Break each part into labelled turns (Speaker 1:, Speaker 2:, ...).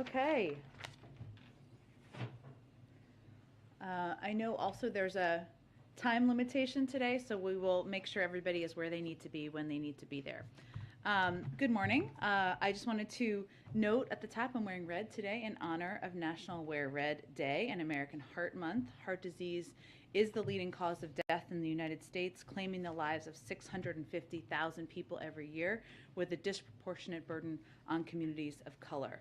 Speaker 1: Okay. I know also there's a time limitation today, so we will make sure everybody is where they need to be when they need to be there. Good morning. I just wanted to note at the top I'm wearing red today in honor of National Wear Red Day and American Heart Month. Heart disease is the leading cause of death in the United States, claiming the lives of 650,000 people every year, with a disproportionate burden on communities of color.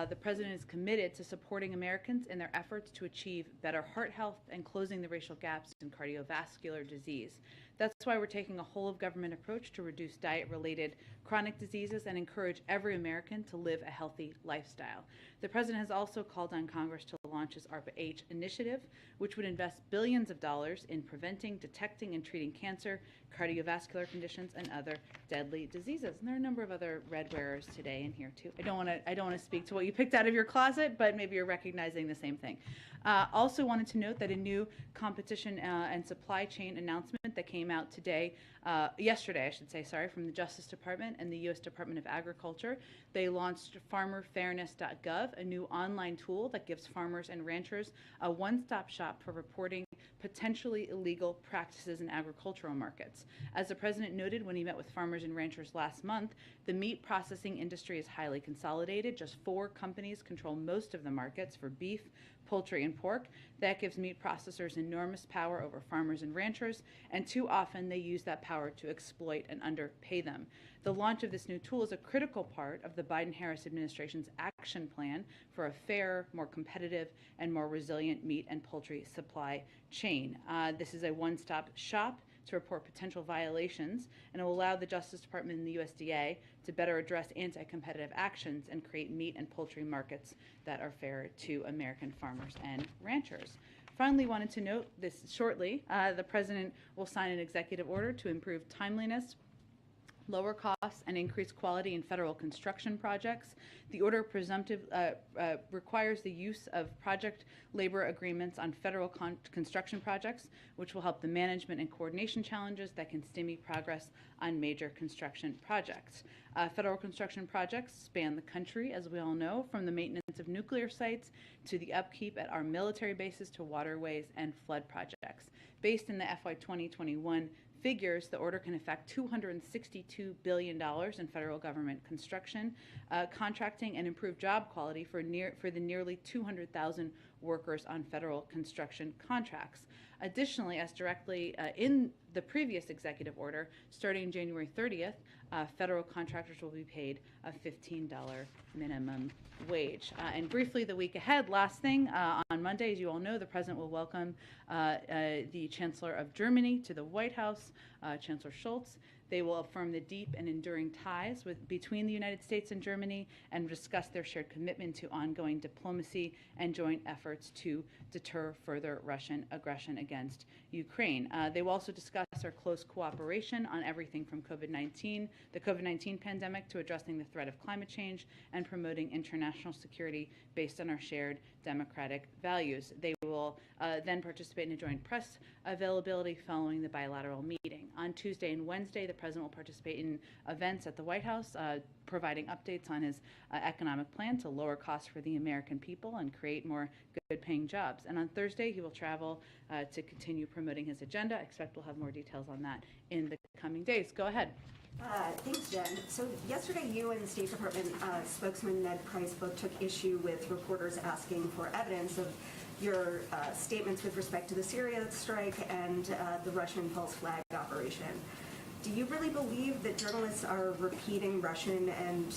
Speaker 1: The President is committed to supporting Americans in their efforts to achieve better heart health and closing the racial gaps in cardiovascular disease. That's why we're taking a whole-of-government approach to reduce diet-related chronic diseases and encourage every American to live a healthy lifestyle. The President has also called on Congress to launch his ARPA-H initiative, which would invest billions of dollars in preventing, detecting, and treating cancer, cardiovascular conditions, and other deadly diseases. And there are a number of other red wearers today in here too. I don't want to speak to what you picked out of your closet, but maybe you're recognizing the same thing. Also wanted to note that a new competition and supply chain announcement that came out today, yesterday I should say, sorry, from the Justice Department and the U.S. Department of Agriculture. They launched farmerfairness.gov, a new online tool that gives farmers and ranchers a one-stop shop for reporting potentially illegal practices in agricultural markets. As the President noted when he met with farmers and ranchers last month, the meat processing industry is highly consolidated. Just 4 companies control most of the markets for beef, poultry, and pork. That gives meat processors enormous power over farmers and ranchers, and too often they use that power to exploit and underpay them. The launch of this new tool is a critical part of the Biden-Harris administration's action plan for a fair, more competitive, and more resilient meat and poultry supply chain. This is a one-stop shop to report potential violations, and it will allow the Justice Department and the USDA to better address anti-competitive actions and create meat and poultry markets that are fair to American farmers and ranchers. Finally, wanted to note this shortly, the President will sign an executive order to improve timeliness, lower costs, and increase quality in federal construction projects. The order requires the use of project labor agreements on federal construction projects, which will help the management and coordination challenges that can stymie progress on major construction projects. Federal construction projects span the country, as we all know, from the maintenance of nuclear sites to the upkeep at our military bases to waterways and flood projects. Based in the FY 2021 figures, the order can affect $262 billion in federal government construction, contracting, and improve job quality for the nearly 200,000 workers on federal construction contracts. Additionally, as directly in the previous executive order, starting January 30th, federal contractors will be paid a $15 minimum wage. And briefly, the week ahead, last thing, on Monday, as you all know, the President will welcome the Chancellor of Germany to the White House, Chancellor Scholz. They will affirm the deep and enduring ties between the United States and Germany and discuss their shared commitment to ongoing diplomacy and joint efforts to deter further Russian aggression against Ukraine. They will also discuss our close cooperation on everything from the COVID-19 pandemic to addressing the threat of climate change and promoting international security based on our shared democratic values. They will then participate in a joint press availability following the bilateral meeting. On Tuesday and Wednesday, the President will participate in events at the White House, providing updates on his economic plan to lower costs for the American people and create more good-paying jobs. And on Thursday, he will travel to continue promoting his agenda. I expect we'll have more details on that in the coming days. Go ahead.
Speaker 2: Thanks, Jen. So yesterday, you and the State Department spokesman Ned Price both took issue with reporters asking for evidence of your statements with respect to the Syria strike and the Russian false flag operation. Do you really believe that journalists are repeating Russian and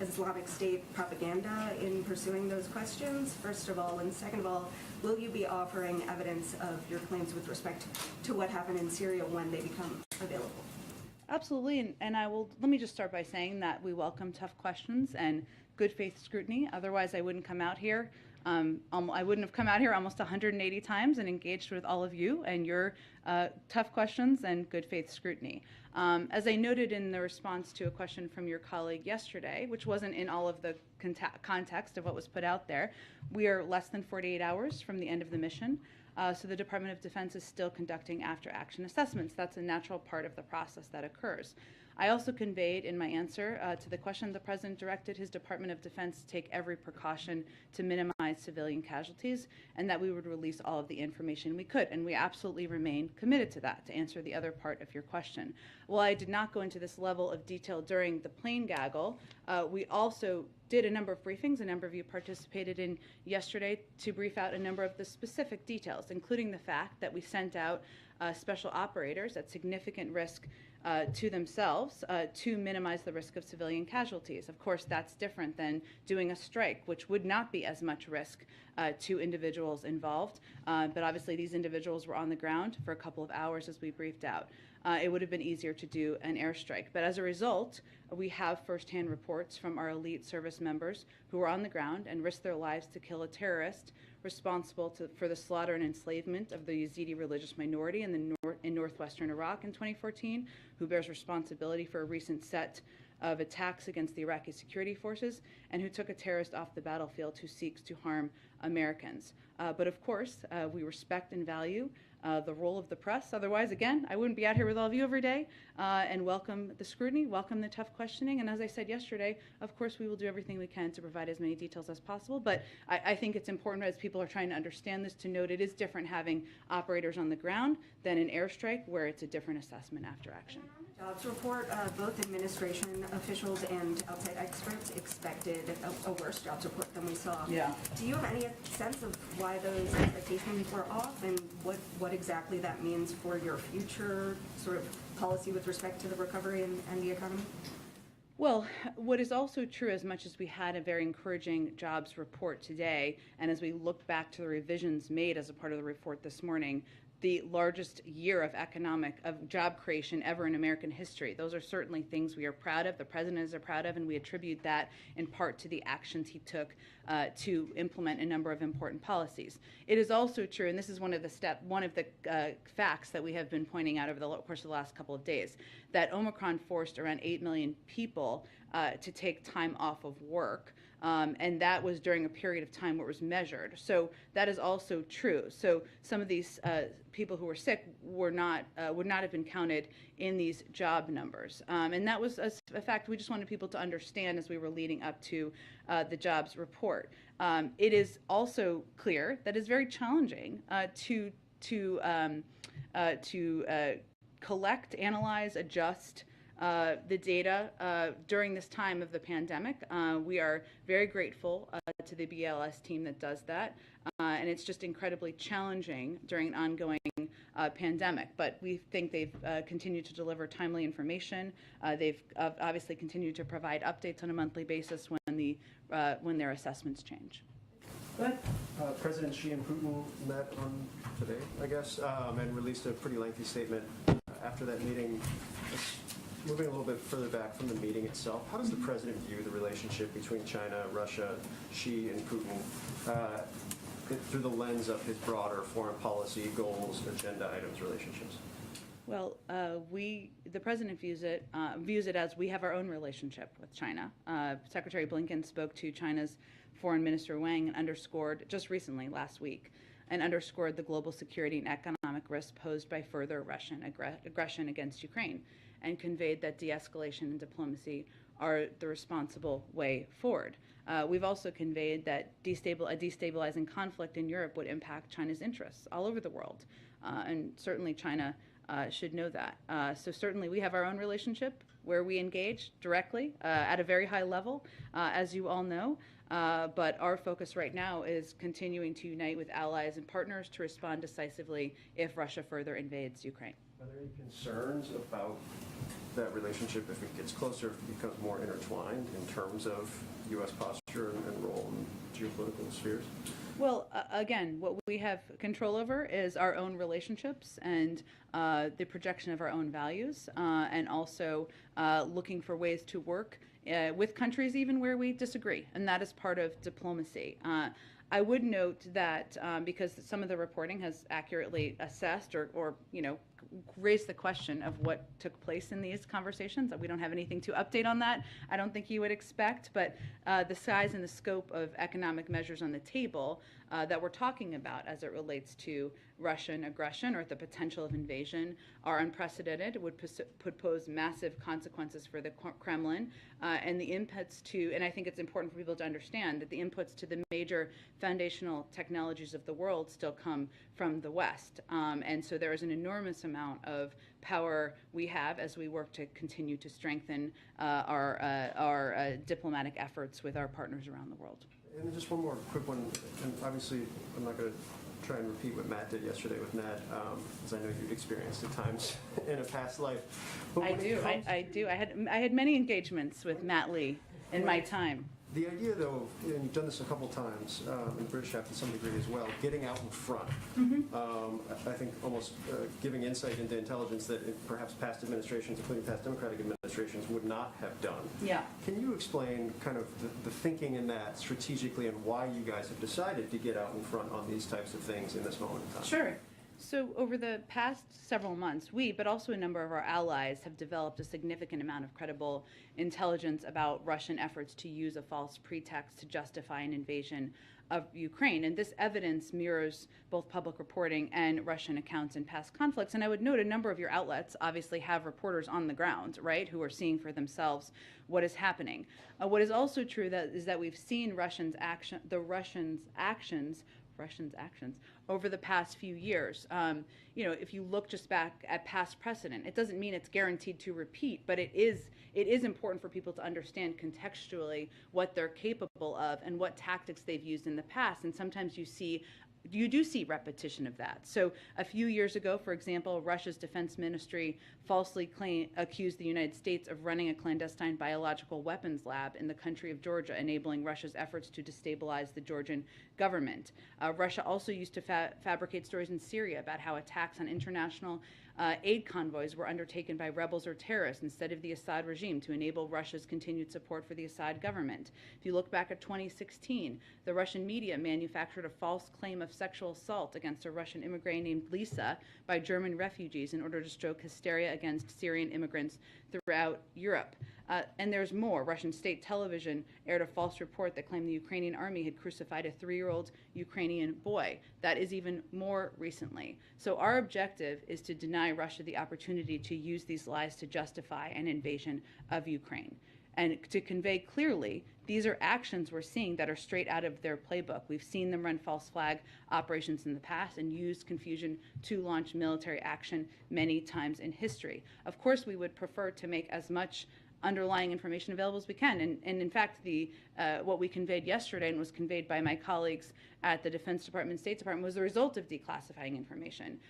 Speaker 2: Islamic State propaganda in pursuing those questions, first of all? And second of all, will you be offering evidence of your claims with respect to what happened in Syria when they become available?
Speaker 1: Absolutely, and let me just start by saying that we welcome tough questions and good faith scrutiny. Otherwise, I wouldn't come out here. I wouldn't have come out here almost 180 times and engaged with all of you and your tough questions and good faith scrutiny. As I noted in the response to a question from your colleague yesterday, which wasn't in all of the context of what was put out there, we are less than 48 hours from the end of the mission. So the Department of Defense is still conducting after-action assessments. That's a natural part of the process that occurs. I also conveyed in my answer to the question the President directed his Department of Defense to take every precaution to minimize civilian casualties, and that we would release all of the information we could. And we absolutely remain committed to that, to answer the other part of your question. While I did not go into this level of detail during the plane gaggle, we also did a number of briefings. A number of you participated in yesterday to brief out a number of the specific details, including the fact that we sent out special operators at significant risk to themselves to minimize the risk of civilian casualties. Of course, that's different than doing a strike, which would not be as much risk to individuals involved. But obviously, these individuals were on the ground for a couple of hours as we briefed out. It would have been easier to do an airstrike. But as a result, we have firsthand reports from our elite service members who were on the ground and risked their lives to kill a terrorist responsible for the slaughter and enslavement of the Yazidi religious minority in northwestern Iraq in 2014, who bears responsibility for a recent set of attacks against the Iraqi security forces, and who took a terrorist off the battlefield who seeks to harm Americans. But of course, we respect and value the role of the press. Otherwise, again, I wouldn't be out here with all of you every day, and welcome the scrutiny, welcome the tough questioning. And as I said yesterday, of course, we will do everything we can to provide as many details as possible. But I think it's important, as people are trying to understand this, to note it is different having operators on the ground than an airstrike, where it's a different assessment after action.
Speaker 2: Jobs report, both administration officials and outside experts expected a worse jobs report than we saw.
Speaker 1: Yeah.
Speaker 2: Do you have any sense of why those expectations were off, and what exactly that means for your future sort of policy with respect to the recovery and the economy?
Speaker 1: Well, what is also true, as much as we had a very encouraging jobs report today, and as we look back to the revisions made as a part of the report this morning, the largest year of job creation ever in American history. Those are certainly things we are proud of, the President is proud of, and we attribute that in part to the actions he took to implement a number of important policies. It is also true, and this is one of the facts that we have been pointing out over the course of the last couple of days, that Omicron forced around 8 million people to take time off of work. And that was during a period of time where it was measured. So that is also true. So some of these people who were sick would not have been counted in these job numbers. And that was a fact we just wanted people to understand as we were leading up to the jobs report. It is also clear that it's very challenging to collect, analyze, adjust the data during this time of the pandemic. We are very grateful to the BLS team that does that, and it's just incredibly challenging during an ongoing pandemic. But we think they've continued to deliver timely information. They've obviously continued to provide updates on a monthly basis when their assessments change.
Speaker 3: President Xi and Putin met on today, I guess, and released a pretty lengthy statement after that meeting. Moving a little bit further back from the meeting itself, how does the president view the relationship between China, Russia, Xi, and Putin through the lens of his broader foreign policy goals, agenda items, relationships?
Speaker 1: Well, the president views it as we have our own relationship with China. Secretary Blinken spoke to China's Foreign Minister Wang and underscored just recently, last week, and underscored the global security and economic risk posed by further Russian aggression against Ukraine, and conveyed that de-escalation and diplomacy are the responsible way forward. We've also conveyed that a destabilizing conflict in Europe would impact China's interests all over the world, and certainly China should know that. So certainly we have our own relationship where we engage directly at a very high level, as you all know, but our focus right now is continuing to unite with allies and partners to respond decisively if Russia further invades Ukraine.
Speaker 3: Are there any concerns about that relationship if it gets closer, if it becomes more intertwined in terms of U.S. posture and role in geopolitical spheres?
Speaker 1: Well, again, what we have control over is our own relationships and the projection of our own values, and also looking for ways to work with countries even where we disagree, and that is part of diplomacy. I would note that because some of the reporting has accurately assessed or raised the question of what took place in these conversations. We don't have anything to update on that. I don't think you would expect, but the size and the scope of economic measures on the table that we're talking about as it relates to Russian aggression or the potential of invasion are unprecedented, would pose massive consequences for the Kremlin, and the inputs to, and I think it's important for people to understand that the inputs to the major foundational technologies of the world still come from the West. And so there is an enormous amount of power we have as we work to continue to strengthen our diplomatic efforts with our partners around the world.
Speaker 3: And just one more quick one, and obviously I'm not going to try and repeat what Matt did yesterday with Ned, as I know you've experienced at times in a past life. But
Speaker 1: I do. I had many engagements with Matt Lee in my time.
Speaker 3: The idea, though, and you've done this a couple times in the British App to some degree as well, getting out in front. I think almost giving insight into intelligence that perhaps past administrations, including past Democratic administrations, would not have done.
Speaker 1: Yeah.
Speaker 3: Can you explain kind of the thinking in that strategically and why you guys have decided to get out in front on these types of things in this moment in time?
Speaker 1: Sure. So over the past several months, we, but also a number of our allies, have developed a significant amount of credible intelligence about Russian efforts to use a false pretext to justify an invasion of Ukraine. And this evidence mirrors both public reporting and Russian accounts in past conflicts. And I would note a number of your outlets obviously have reporters on the ground, right, who are seeing for themselves what is happening. What is also true is that we've seen Russians' actions over the past few years. If you look just back at past precedent, it doesn't mean it's guaranteed to repeat, but it is important for people to understand contextually what they're capable of and what tactics they've used in the past. And sometimes you do see repetition of that. So a few years ago, for example, Russia's defense ministry falsely accused the United States of running a clandestine biological weapons lab in the country of Georgia, enabling Russia's efforts to destabilize the Georgian government. Russia also used to fabricate stories in Syria about how attacks on international aid convoys were undertaken by rebels or terrorists instead of the Assad regime to enable Russia's continued support for the Assad government. If you look back at 2016, the Russian media manufactured a false claim of sexual assault against a Russian immigrant named Lisa by German refugees in order to stoke hysteria against Syrian immigrants throughout Europe. And there's more. Russian state television aired a false report that claimed the Ukrainian army had crucified a 3-year-old Ukrainian boy. That is even more recently. So our objective is to deny Russia the opportunity to use these lies to justify an invasion of Ukraine. And to convey clearly, these are actions we're seeing that are straight out of their playbook. We've seen them run false flag operations in the past and use confusion to launch military action many times in history. Of course, we would prefer to make as much underlying information available as we can. And in fact, what we conveyed yesterday and was conveyed by my colleagues at the Defense Department and State Department was the result of declassifying information.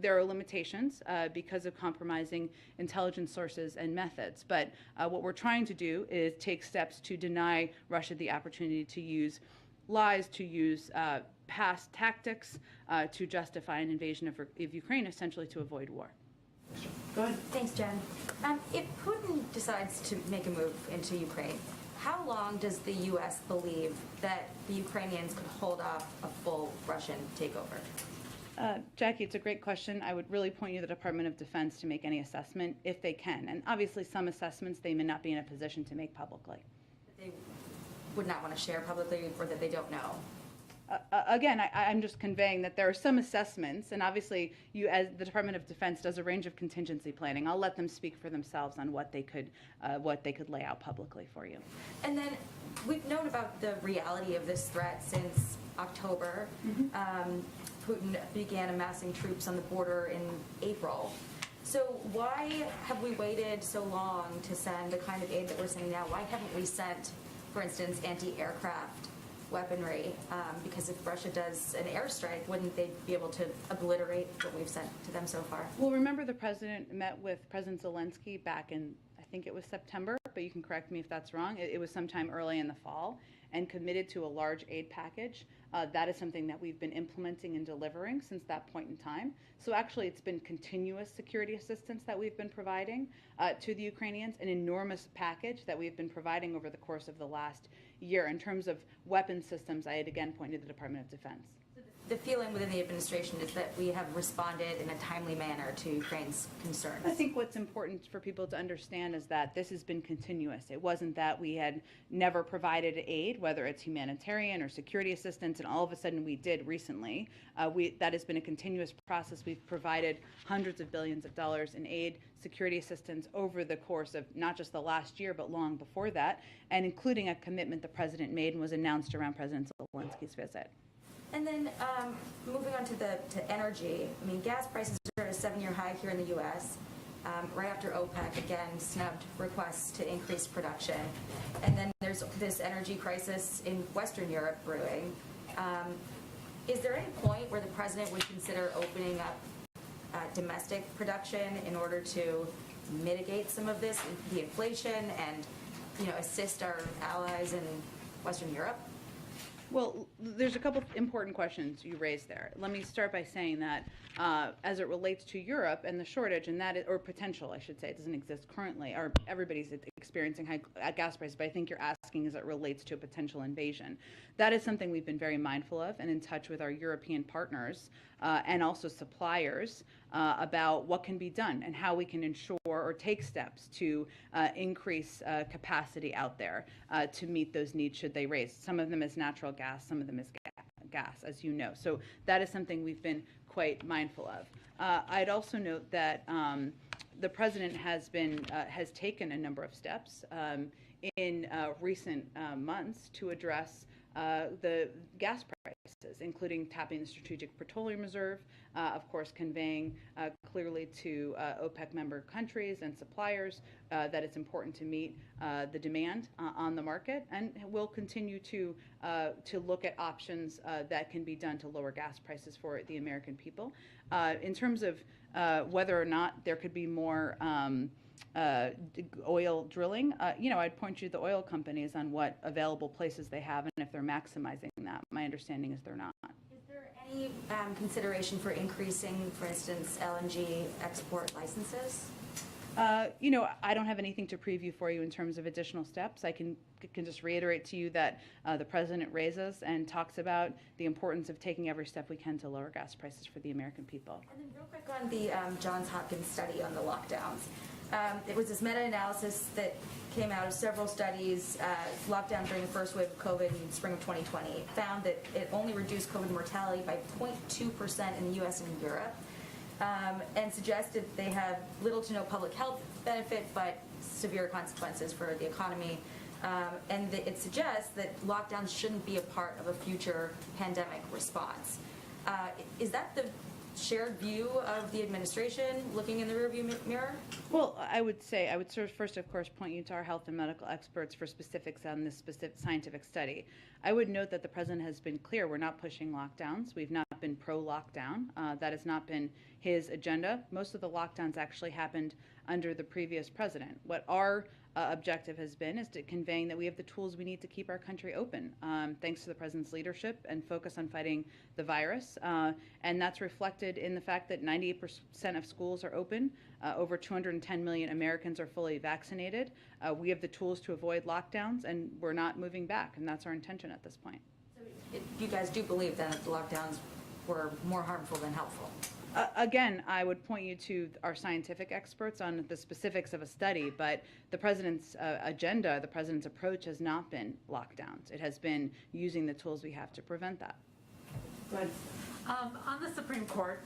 Speaker 1: There are limitations because of compromising intelligence sources and methods. But what we're trying to do is take steps to deny Russia the opportunity to use lies, to use past tactics to justify an invasion of Ukraine, essentially to avoid war.
Speaker 4: Go ahead.
Speaker 5: Thanks, Jen. If Putin decides to make a move into Ukraine, how long does the U.S. believe that the Ukrainians could hold off a full Russian takeover?
Speaker 1: Jackie, it's a great question. I would really point you to the Department of Defense to make any assessment if they can. And obviously some assessments they may not be in a position to make publicly.
Speaker 5: That they would not want to share publicly or that they don't know?
Speaker 1: Again, I'm just conveying that there are some assessments, and obviously you, as the Department of Defense, does a range of contingency planning. I'll let them speak for themselves on what they could lay out publicly for you.
Speaker 5: And then we've known about the reality of this threat since October. Putin began amassing troops on the border in April. So why have we waited so long to send the kind of aid that we're sending now? Why haven't we sent, for instance, anti-aircraft weaponry? Because if Russia does an airstrike, wouldn't they be able to obliterate what we've sent to them so far?
Speaker 1: Well, remember the president met with President Zelensky back in, I think it was September, but you can correct me if that's wrong. It was sometime early in the fall, and committed to a large aid package. That is something that we've been implementing and delivering since that point in time. So actually it's been continuous security assistance that we've been providing to the Ukrainians, an enormous package that we've been providing over the course of the last year. In terms of weapon systems, I had again pointed to the Department of Defense.
Speaker 5: the feeling within the administration is that we have responded in a timely manner to Ukraine's concerns.
Speaker 1: I think what's important for people to understand is that this has been continuous. It wasn't that we had never provided aid, whether it's humanitarian or security assistance, and all of a sudden we did recently. That has been a continuous process. We've provided hundreds of billions of dollars in aid, security assistance over the course of not just the last year, but long before that, and including a commitment the president made and was announced around President Zelensky's visit.
Speaker 5: And then moving on to energy, I mean, gas prices are at a 7-year high here in the U.S., right after OPEC again snubbed requests to increase production. And then there's this energy crisis in Western Europe brewing. Is there any point where the president would consider opening up domestic production in order to mitigate some of this, the inflation, and assist our allies in Western Europe?
Speaker 1: Well, there's a couple of important questions you raised there. Let me start by saying that as it relates to Europe and the shortage, and that is, or potential, I should say, it doesn't exist currently, or everybody's experiencing high gas prices, but I think you're asking as it relates to a potential invasion. That is something we've been very mindful of and in touch with our European partners and also suppliers about what can be done and how we can ensure or take steps to increase capacity out there to meet those needs should they raise. Some of them is natural gas, some of them is gas, as you know. So that is something we've been quite mindful of. I'd also note that the president has taken a number of steps in recent months to address the gas prices, including tapping the Strategic Petroleum Reserve, of course conveying clearly to OPEC member countries and suppliers that it's important to meet the demand on the market, and we'll continue to look at options that can be done to lower gas prices for the American people. In terms of whether or not there could be more oil drilling, I'd point you to the oil companies on what available places they have and if they're maximizing that. My understanding is they're not.
Speaker 5: Is there any consideration for increasing, for instance, LNG export licenses?
Speaker 1: I don't have anything to preview for you in terms of additional steps. I can just reiterate to you that the president raises and talks about the importance of taking every step we can to lower gas prices for the American people.
Speaker 5: And then real quick on the Johns Hopkins study on the lockdowns. It was this meta-analysis that came out of several studies, lockdown during the first wave of COVID in spring of 2020. It found that it only reduced COVID mortality by 0.2% in the U.S. and Europe, and suggested they have little to no public health benefit, but severe consequences for the economy. And it suggests that lockdowns shouldn't be a part of a future pandemic response. Is that the shared view of the administration looking in the rearview mirror?
Speaker 1: Well, I would first, of course, point you to our health and medical experts for specifics on this specific scientific study. I would note that the president has been clear we're not pushing lockdowns. We've not been pro-lockdown. That has not been his agenda. Most of the lockdowns actually happened under the previous president. What our objective has been is to conveying that we have the tools we need to keep our country open, thanks to the president's leadership and focus on fighting the virus. And that's reflected in the fact that 98% of schools are open. Over 210 million Americans are fully vaccinated. We have the tools to avoid lockdowns, and we're not moving back, and that's our intention at this point.
Speaker 5: So you guys do believe then that the lockdowns were more harmful than helpful?
Speaker 1: Again, I would point you to our scientific experts on the specifics of a study, but the president's agenda, the president's approach has not been lockdowns. It has been using the tools we have to prevent that.
Speaker 4: Good. On the Supreme Court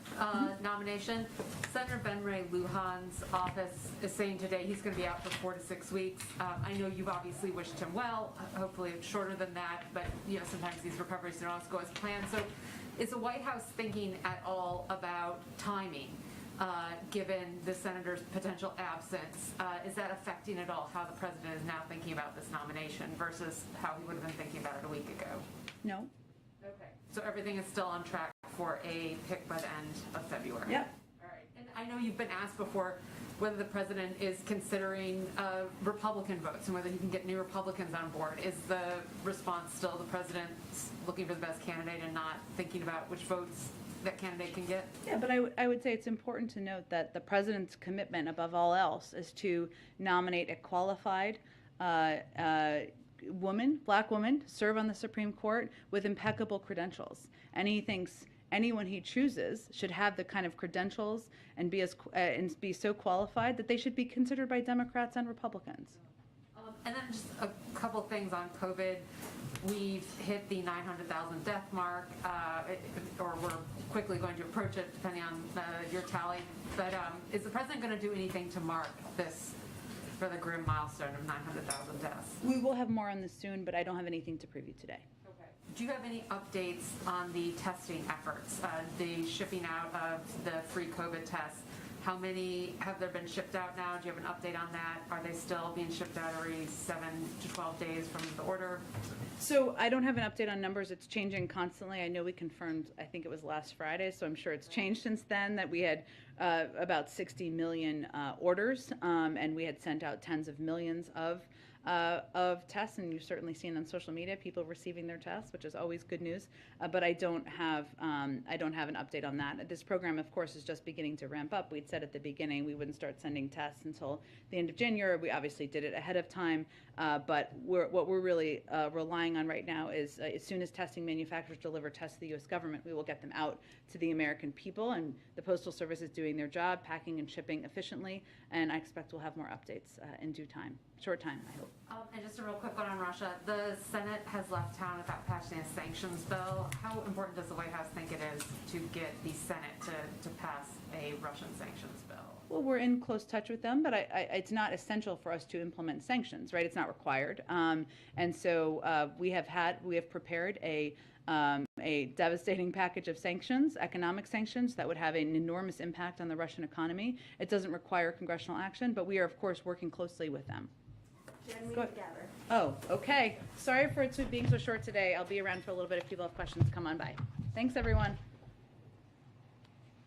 Speaker 4: nomination, Senator Ben Ray Lujan's office is saying today he's going to be out for 4 to 6 weeks. I know you've obviously wished him well. Hopefully it's shorter than that, but sometimes these recoveries don't always go as planned. So is the White House thinking at all about timing, given the senator's potential absence? Is that affecting at all how the president is now thinking about this nomination versus how he would have been thinking about it a week ago?
Speaker 1: No.
Speaker 4: Okay. So everything is still on track for a pick by the end of February?
Speaker 1: Yep.
Speaker 4: All right. And I know you've been asked before whether the president is considering Republican votes and whether he can get new Republicans on board. Is the response still the president's looking for the best candidate and not thinking about which votes that candidate can get?
Speaker 1: Yeah, but I would say it's important to note that the president's commitment above all else is to nominate a qualified black woman, to serve on the Supreme Court with impeccable credentials. And he thinks anyone he chooses should have the kind of credentials and be so qualified that they should be considered by Democrats and Republicans.
Speaker 4: And then just a couple things on COVID. We've hit the 900,000 death mark, or we're quickly going to approach it, depending on your tally. But is the president going to do anything to mark this for the grim milestone of 900,000 deaths?
Speaker 1: We will have more on this soon, but I don't have anything to preview today.
Speaker 4: Okay. Do you have any updates on the testing efforts, the shipping out of the free COVID tests? How many have there been shipped out now? Do you have an update on that? Are they still being shipped out every 7 to 12 days from the order?
Speaker 1: So I don't have an update on numbers. It's changing constantly. I know we confirmed, I think it was last Friday, so I'm sure it's changed since then, that we had about 60 million orders, and we had sent out tens of millions of tests, and you've certainly seen on social media people receiving their tests, which is always good news. But I don't have an update on that. This program, of course, is just beginning to ramp up. We'd said at the beginning we wouldn't start sending tests until the end of January. We obviously did it ahead of time, but what we're really relying on right now is as soon as testing manufacturers deliver tests to the U.S. government, we will get them out to the American people, and the Postal Service is doing their job, packing and shipping efficiently, and I expect we'll have more updates in due time, short time, I hope.
Speaker 4: And just a real quick one on Russia. The Senate has left town without passing a sanctions bill. How important does the White House think it is to get the Senate to pass a Russian sanctions bill?
Speaker 1: Well, we're in close touch with them, but it's not essential for us to implement sanctions, right? It's not required. And so we have prepared a devastating package of sanctions, economic sanctions, that would have an enormous impact on the Russian economy. It doesn't require congressional action, but we are, of course, working closely with them.
Speaker 2: Jen, we
Speaker 1: Go
Speaker 2: need
Speaker 1: ahead.
Speaker 2: to gather.
Speaker 1: Oh, okay. Sorry for it being so short today. I'll be around for a little bit if people have questions. Come on by. Thanks, everyone.